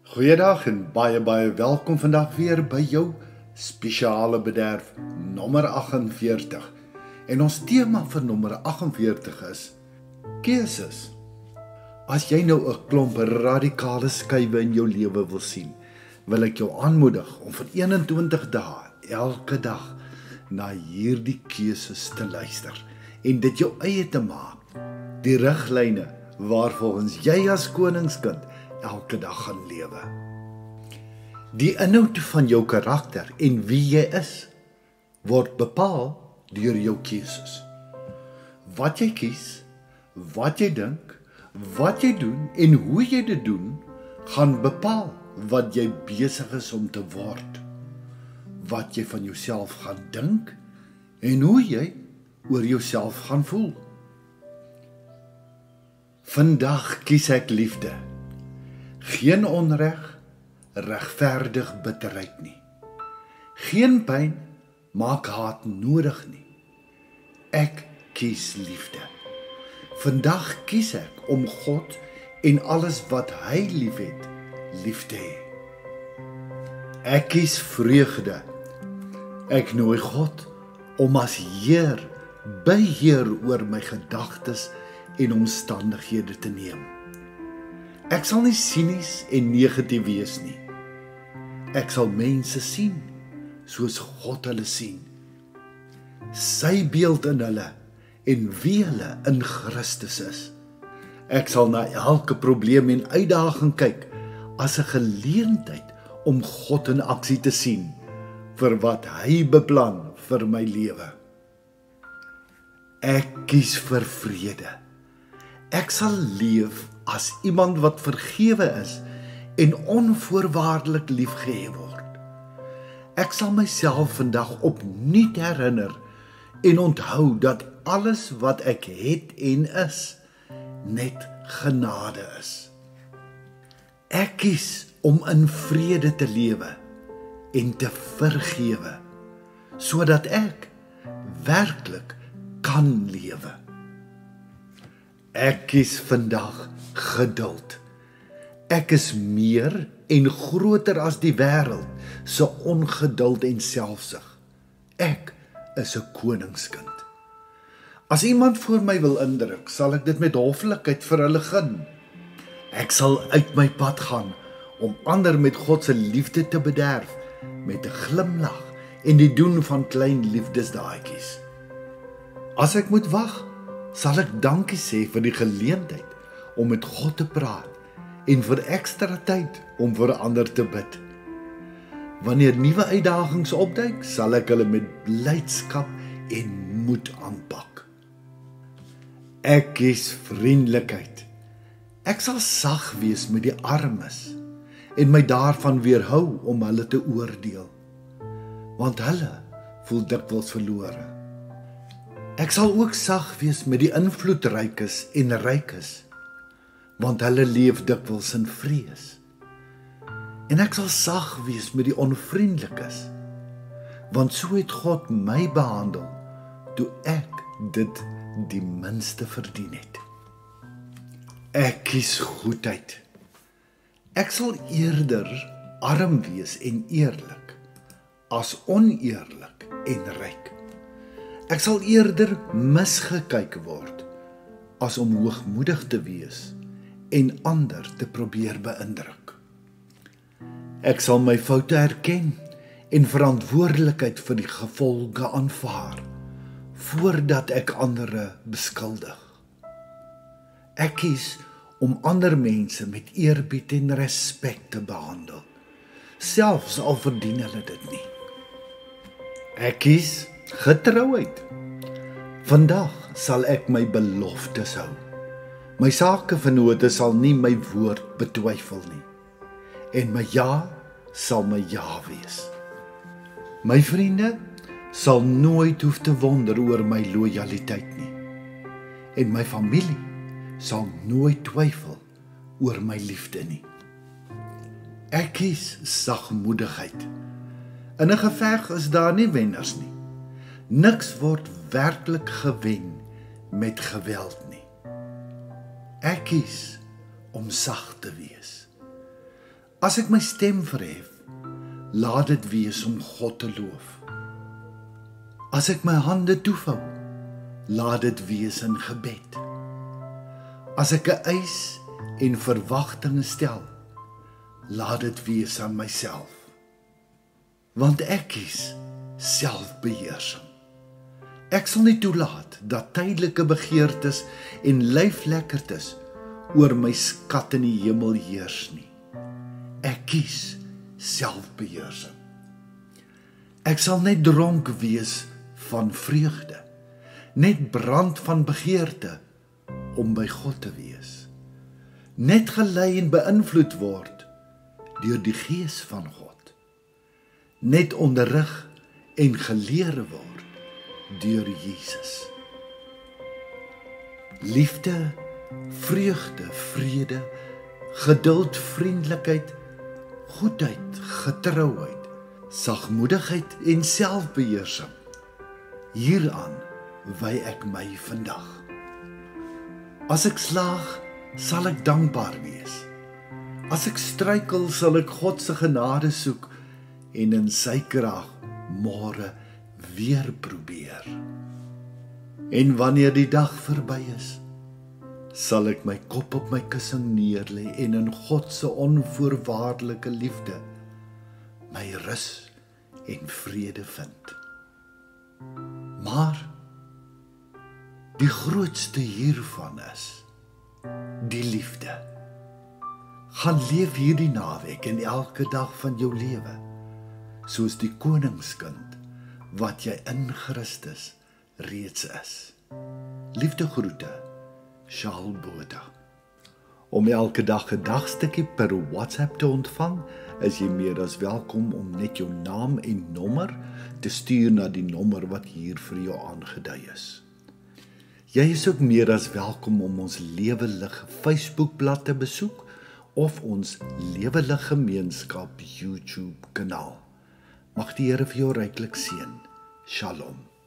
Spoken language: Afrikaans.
Goeiedag en baie welkom vandag weer by jou spesiale bederf nommer 48. En ons tema vir nommer 48 is keuses. As jy nou 'n klomp radikale skuwe in jou lewe wil sien, wil ek jou aanmoedig om vir 21 dae elke dag na hierdie keuses te luister en dit jou eie te maak. Die riglyne waarvolgens jy as koningskind elke dag gaan lewe. Die inhoud van jou karakter en wie jy is, word bepaal deur jou keuses. Wat jy kies, wat jy dink, wat jy doen en hoe jy dit doen, gaan bepaal wat jy besig is om te word. Wat jy van jouself gaan dink en hoe jy oor jouself gaan voel. Vandag kies ek liefde. Geen onreg, regverdig bitterheid nie. Geen pyn maak haat nodig nie. Ek kies liefde. Vandag kies ek om God en alles wat hy liefhet, lief te hê. Ek kies vreugde. Ek nooi God om as Heer, beheer oor my gedagtes en omstandighede te neem. Ek sal nie sinies en negatief wees nie. Ek sal mense sien soos God hulle sien. Sy beeld in hulle en wie hulle in Christus is. Ek sal na elke probleem en uitdaging kyk as 'n geleentheid om God in aksie te sien vir wat hy beplan vir my lewe. Ek kies vir vrede. Ek sal leef as iemand wat vergewe is en onvoorwaardelik liefgehê word. Ek sal myself vandag opnuut herinner en onthou dat alles wat ek het en is, net genade is. Ek kies om in vrede te lewe en te vergewe, sodat ek werklik kan lewe. Ek kies vandag geduld. Ek is meer en groter as die wêreld se ongeduld en selfsug. Ek is 'n koningskind. As iemand voor my wil indruk, sal ek dit met hoflikheid vir hulle gun. Ek sal uit my pad gaan om ander met God se liefde te bederf, met 'n glimlag en die doen van klein liefdesdaadjies. As ek moet wag, sal ek dankie sê vir die geleentheid om met God te praat en vir ekstra tyd om vir ander te bid. Wanneer nuwe uitdagings opduik, sal ek hulle met blydskap en moed aanpak. Ek kies vriendelikheid. Ek sal sag wees met die armes en my daarvan weerhou om hulle te oordeel, want hulle voel dikwels verlore. Ek sal ook sag wees met die invloedrykes en rykes, want hulle leef dikwels in vrees. En ek sal sag wees met die onvriendelikes, want so het God my behandel toe ek dit die minste verdien het. Ek kies goedheid. Ek sal eerder arm wees en eerlik as oneerlik en ryk. Ek sal eerder misgekyk word as om hoogmoedig te wees en ander te probeer beïndruk. Ek sal my foute erken en verantwoordelikheid vir die gevolge aanvaar voordat ek ander beskuldig. Ek kies om ander mense met eerbied en respek te behandel, selfs al verdien hulle dit nie. Ek kies getrouheid. Vandag sal ek my beloftes hou. My sakevennote sal nie my woord betwyfel nie. En my ja sal my ja wees. My vriende sal nooit hoef te wonder oor my lojaliteit nie. En my familie sal nooit twyfel oor my liefde nie. Ek kies sagmoedigheid. In 'n geveg is daar nie wenners nie. Niks word werklik gewen met geweld nie. Ek kies om sag te wees. As ek my stem verhef, laat dit wees om God te loof. As ek my hande toevou, laat dit wees in gebed. As ek 'n eis en verwagting stel, laat dit wees aan myself. Want ek kies selfbeheersing. Ek sal nie toelaat dat tydelike begeertes en lyflekkertes oor my skat in die hemel heers nie. Ek kies selfbeheersing. Ek sal net dronk wees van vreugde, net brand van begeerte om by God te wees, net gelei en beïnvloed word deur die Gees van God, net onderrig en geleer word deur Jesus. Liefde, vreugde, vrede, geduld, vriendelikheid, goedheid, getrouheid, sagmoedigheid en selfbeheersing. Hieraan wy ek my vandag. As ek slaag, sal ek dankbaar wees. As ek struikel, sal ek God se genade soek en in sy krag môre weer probeer. En wanneer die dag verby is, sal ek my kop op my kussing neerlê en in God se onvoorwaardelike liefde my rus en vrede vind. Maar die grootste hiervan is die liefde. Gaan leef hierdie naweek en elke dag van jou lewe soos die koningskind wat jy in Christus reeds is. Liefde groete, Charles Botha. Om elke dag 'n dagstukkie per WhatsApp te ontvang, is jy meer as welkom om net jou naam en nommer te stuur na die nommer wat hier vir jou aangedui is. Jy is ook meer as welkom om ons Lewe Lig Facebookblad te besoek of ons Lewe Lig Gemeenskap YouTube kanaal. Mag die Here vir jou ryklik seën. Shalom.